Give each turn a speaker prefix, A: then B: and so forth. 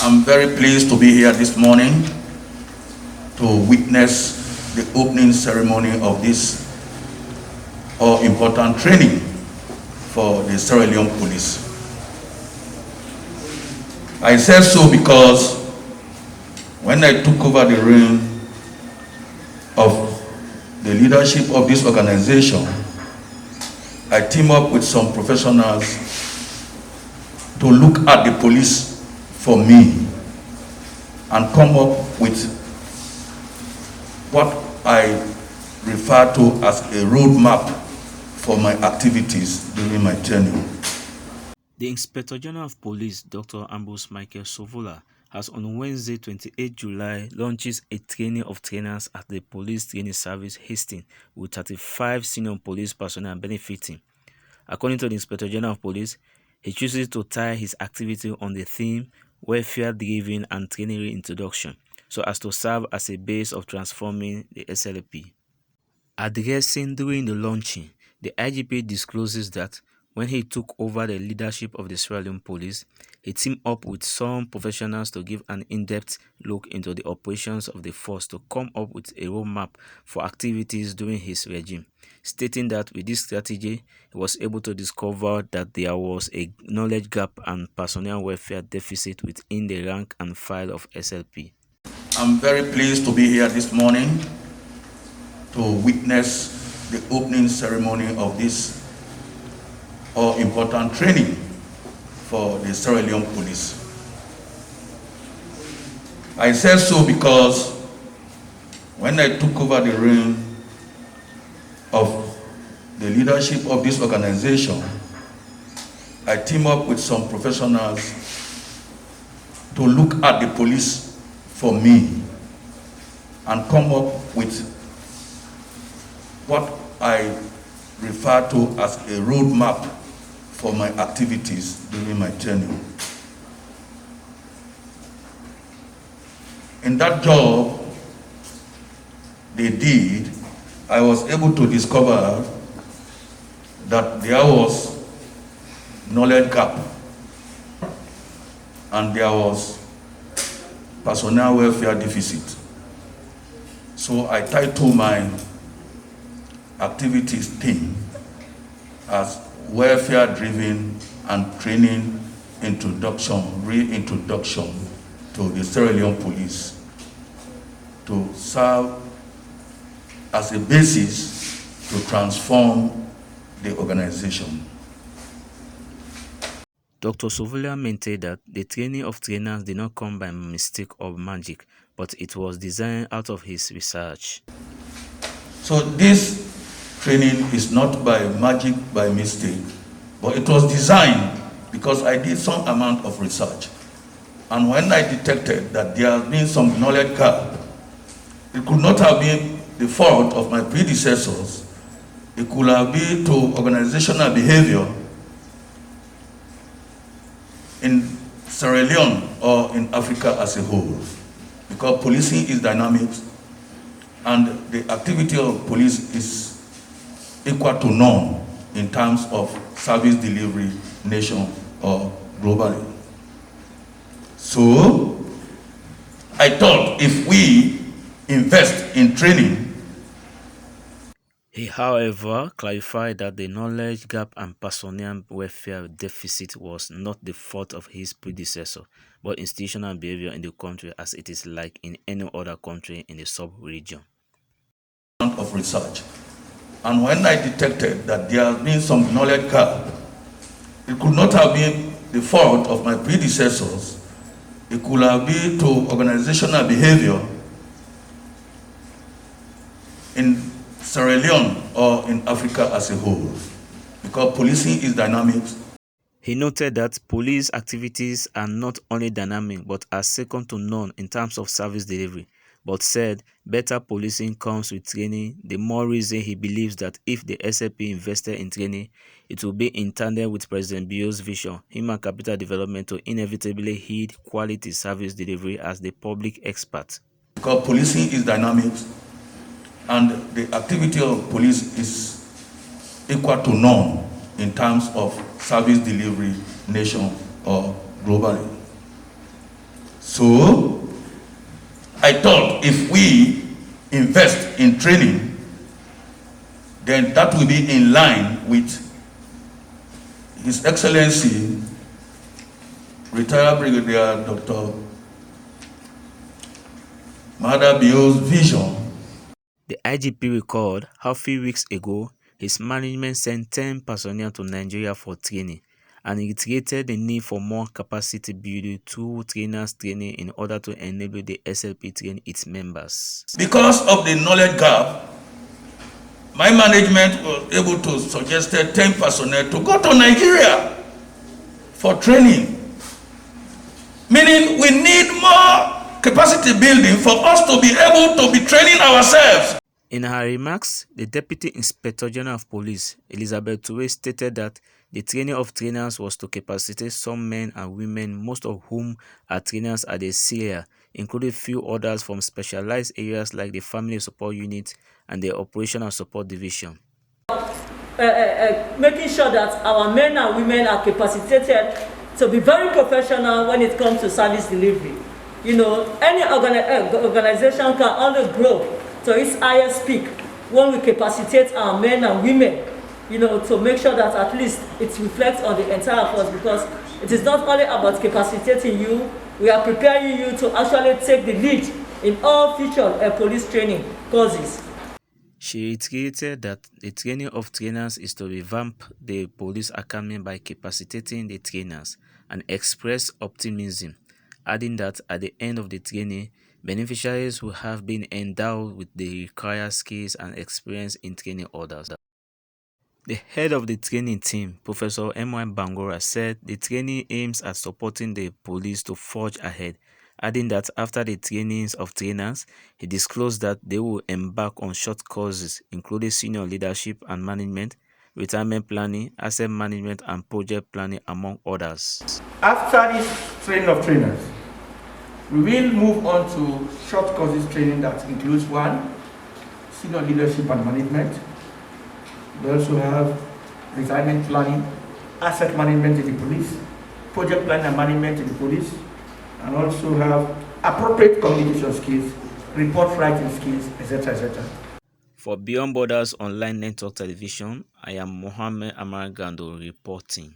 A: I'm very pleased to be here this morning to witness the opening ceremony of this all-important training for the Sierra Leone Police. I said so because when I took over the reign of the leadership of this organization, I teamed up with some professionals to look at the police for me and come up with what I refer to as a roadmap for my activities during my tenure.
B: The Inspector General of Police, Dr. Ambrose Michael Sovula, has on Wednesday, 28 July, launches a training of trainers at the Police Training Service Hastings with 35 senior police personnel benefiting. According to the Inspector General of Police, he chooses to tie his activity on the theme welfare-driven and training reintroduction, so as to serve as a base of transforming the SLP. Addressing during the launching, the IGP discloses that when he took over the leadership of the Sierra Leone Police, he teamed up with some professionals to give an in-depth look into the operations of the force to come up with a roadmap for activities during his regime, stating that with this strategy, he was able to discover that there was a knowledge gap and personnel welfare deficit within the rank and file of SLP.
A: I'm very pleased to be here this morning to witness the opening ceremony of this all-important training for the Sierra Leone Police. I said so because when I took over the reign of the leadership of this organization, I teamed up with some professionals to look at the police for me and come up with what I refer to as a roadmap for my activities during my tenure. In that job they did, I was able to discover that there was knowledge gap and there was personnel welfare deficit. So I titled my activities team as welfare-driven and training reintroduction to the Sierra Leone Police to serve as a basis to transform the organization.
B: Dr. Sovula maintained that the training of trainers did not come by mistake or magic, but it was designed out of his research.
A: So this training is not by magic, by mistake, but it was designed because I did some amount of research. And when I detected that there has been some knowledge gap, it could not have been the fault of my predecessors. It could have been to organizational behavior in Sierra Leone or in Africa as a whole, because policing is dynamic and the activity of police is equal to none in terms of service delivery, nation or globally. So I thought if we invest in training.
B: He, however, clarified that the knowledge gap and personnel welfare deficit was not the fault of his predecessor, but institutional behavior in the country, as it is like in any other country in the sub-region.
A: Of research. And when I detected that there has been some knowledge gap, it could not have been the fault of my predecessors. It could have been to organizational behavior in Sierra Leone or in Africa as a whole, because policing is dynamic.
B: He noted that police activities are not only dynamic but are second to none in terms of service delivery, but said better policing comes with training, the more reason he believes that if the SLP invested in training, it will be in tandem with President Bio's vision, human capital development, to inevitably heed quality service delivery as the public expert.
A: Because policing is dynamic and the activity of police is equal to none in terms of service delivery, nation or globally. So I thought if we invest in training, then that will be in line with His Excellency, retired Brigadier Dr. Mahadabio's vision.
B: The IGP recalled how few weeks ago his management sent 10 personnel to Nigeria for training and reiterated the need for more capacity building through trainers training in order to enable the SLP train its members.
A: Because of the knowledge gap, my management was able to suggest 10 personnel to go to Nigeria for training. Meaning we need more capacity building for us to be able to be training ourselves.
B: In her remarks, the Deputy Inspector General of Police, Elizabeth Toure, stated that the training of trainers was to capacitate some men and women, most of whom are trainers at the CIA, including few others from specialized areas like the Family Support Unit and the Operational Support Division.
C: Making sure that our men and women are capacitated to be very professional when it comes to service delivery. You know, any organization can only grow to its highest peak when we capacitate our men and women, you know, to make sure that at least it reflects on the entire force, because it is not only about capacitating you, we are preparing you to actually take the lead in all future police training courses.
B: She reiterated that the training of trainers is to revamp the police academy by capacitating the trainers and expressed optimism, adding that at the end of the training, beneficiaries who have been endowed with the required skills and experience in training others. The head of the training team, Professor M.Y. Bangora, said the training aims at supporting the police to forge ahead, adding that after the trainings of trainers, he disclosed that they will embark on short courses, including senior leadership and management, retirement planning, asset management, and project planning, among others.
D: After this training of trainers, we will move on to short courses training that includes 1, senior leadership and management. We also have retirement planning, asset management in the police, project planning and management in the police, and also have appropriate communication skills, report writing skills, etc., etc.
B: For Beyond Borders Online Network Television, I am MOHAMED GANDO reporting.